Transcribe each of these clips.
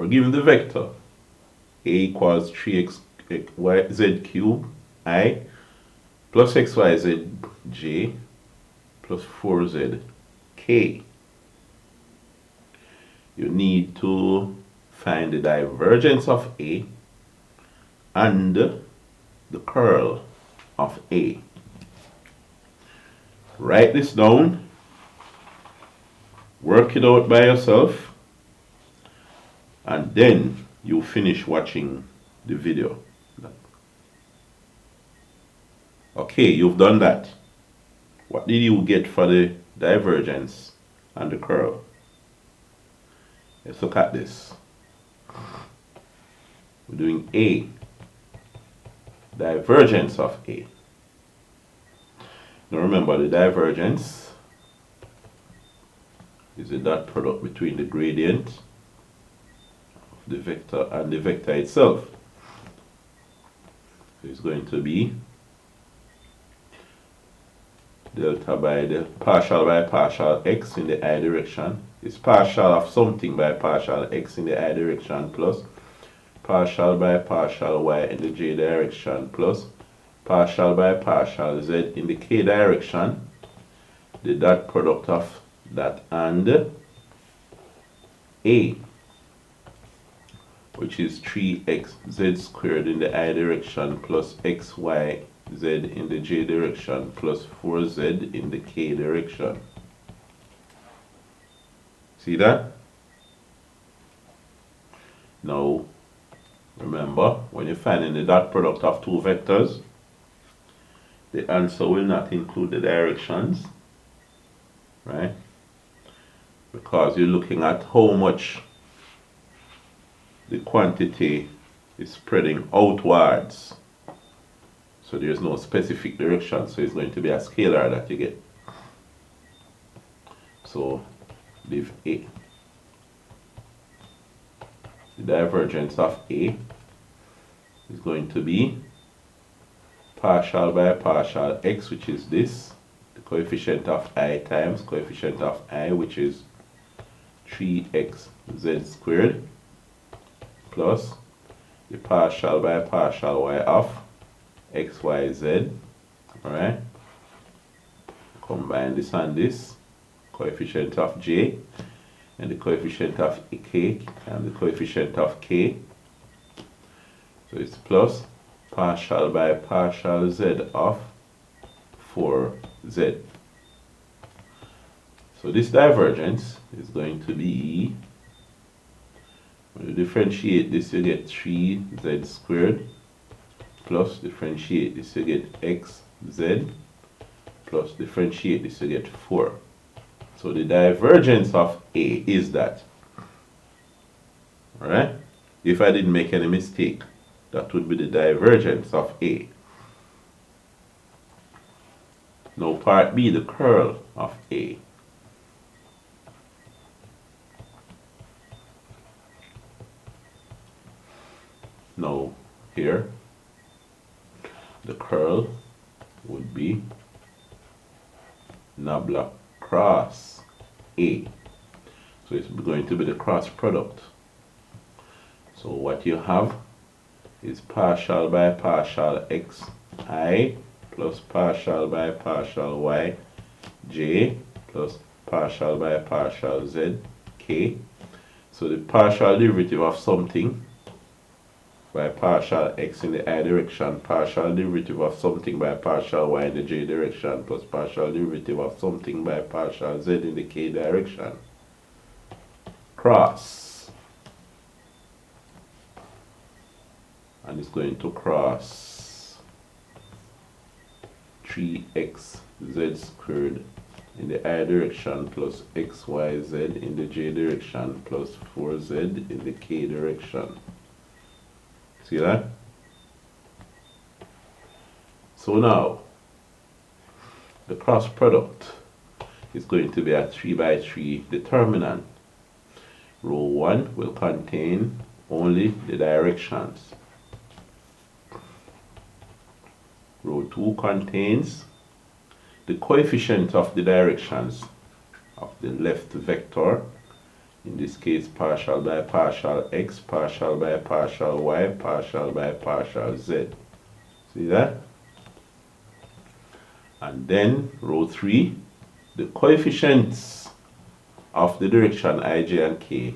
We're given the vector a equals 3x y z cubed I plus xyz j plus 4z k. You need to find the divergence of A and the curl of A. Write this down, work it out by yourself, and then you finish watching the video. Okay, you've done that. What did you get for the divergence and the curl? Let's look at this. We're doing A, divergence of A. Now remember, the divergence is the dot product between the gradient of the vector and the vector itself. So it's going to be delta by the partial x in the I direction. It's partial of something by partial x in the I direction plus partial by partial y in the j direction plus partial by partial z in the k direction. The dot product of that and A, which is 3xz squared in the I direction plus xyz in the j direction plus 4z in the k direction. See that? Now, remember, when you're finding the dot product of two vectors, the answer will not include the directions, right? Because you're looking at how much the quantity is spreading outwards. So there's no specific direction, so it's going to be a scalar that you get. So leave A. The divergence of A is going to be partial by partial x, which is this, the coefficient of I times coefficient of I, which is 3xz squared, plus the partial by partial y of xyz. Alright, combine this and this, coefficient of j and the coefficient of k and the coefficient of k. So it's plus partial by partial z of 4z. So this divergence is going to be, when you differentiate this, you get 3z squared plus differentiate this, you get xz plus differentiate this, you get 4. So the divergence of A is that. Alright? If I didn't make any mistake, that would be the divergence of A. Now part B, the curl of A. Now here, the curl would be nabla cross A. So it's going to be the cross product. So what you have is partial by partial xi plus partial by partial y j plus partial by partial z k. So the partial derivative of something by partial x in the I direction, partial derivative of something by partial y in the j direction, plus partial derivative of something by partial z in the k direction. Cross. And it's going to cross 3xz squared in the I direction plus xyz in the j direction plus 4z in the k direction. See that? So now, the cross product is going to be a 3 by 3 determinant. Row 1 will contain only the directions. Row 2 contains the coefficient of the directions of the left vector In this case, partial by partial x, partial by partial y, partial by partial z. See that? And then row 3, the coefficients of the direction ij and k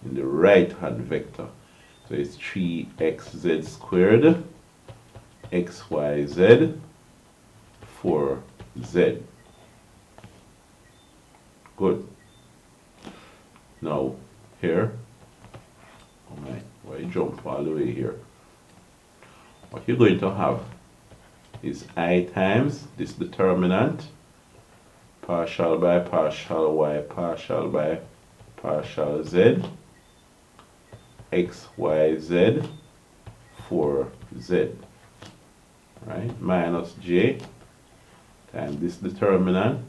in the right hand vector. So it's 3xz squared, xyz, 4z. Good. Now here, oh my, why jump all the way here? What you're going to have is I times this determinant, partial by partial y, partial by partial z, x, y, z, 4z, right? Minus j times this determinant,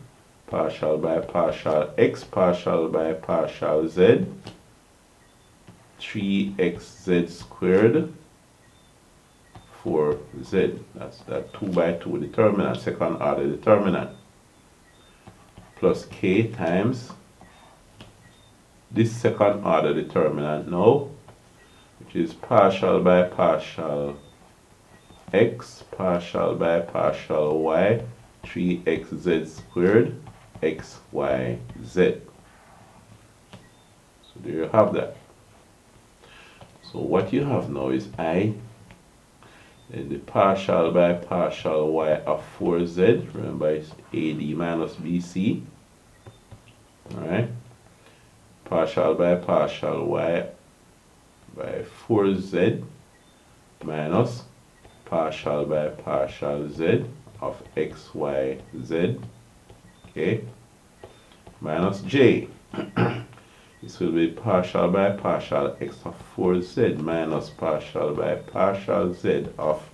partial by partial x, partial by partial z, 3xz squared, 4z. That's that 2 by 2 determinant, second order determinant, plus k times this second order determinant now, which is partial by partial x, partial by partial y, 3xz squared, x, y, z. So there you have that. So what you have now is I, and the partial by partial y of 4z, remember it's AD minus BC, alright, partial by partial y by 4z minus partial by partial z of x, y, z, okay, minus j. This will be partial by partial x of 4z minus partial by partial z of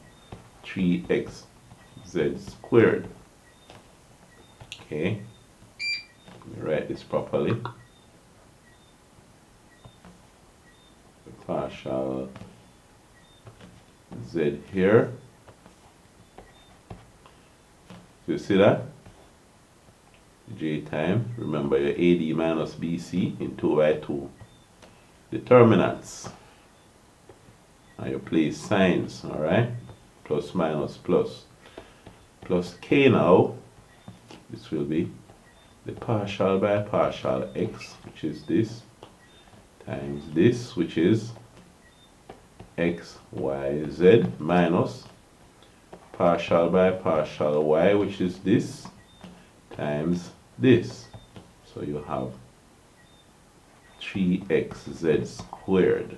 3xz squared. Okay, let me write this properly. The partial z here. So you see that? J time, remember your AD minus BC in 2 by 2 determinants, and you place signs, alright, plus minus plus, plus k now, this will be the partial by partial x, which is this, times this, which is x, y, z, minus partial by partial y, which is this, times this. So you have 3xz squared.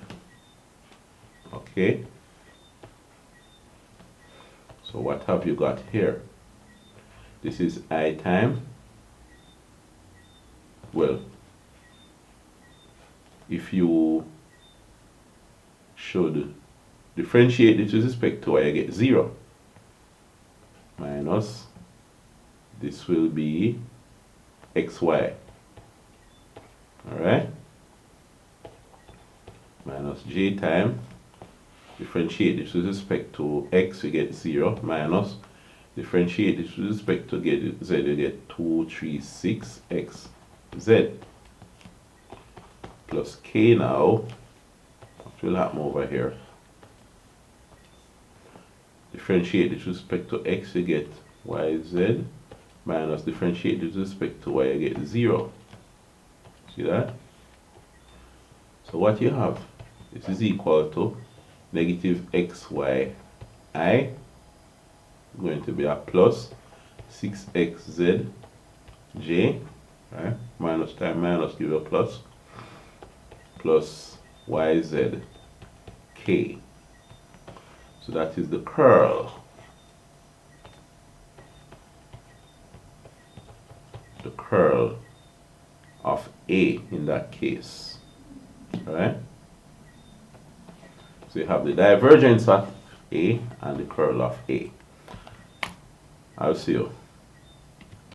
Okay, so what have you got here? This is I time, well, if you should differentiate it with respect to y, you get 0, minus this will be xy, alright, minus j time, differentiate this with respect to x, you get 0, minus differentiate this with respect to z, you get 236 xz, plus k now, what will happen over here? Differentiate this with respect to x, you get yz, minus differentiate with respect to y, you get 0. See that? So what you have, this is equal to negative xy I, going to be a plus 6xz j, right? Minus time minus give you a plus, plus yz k. So that is the curl. The curl of A in that case. Alright? So you have the divergence of A and the curl of A. I'll see you.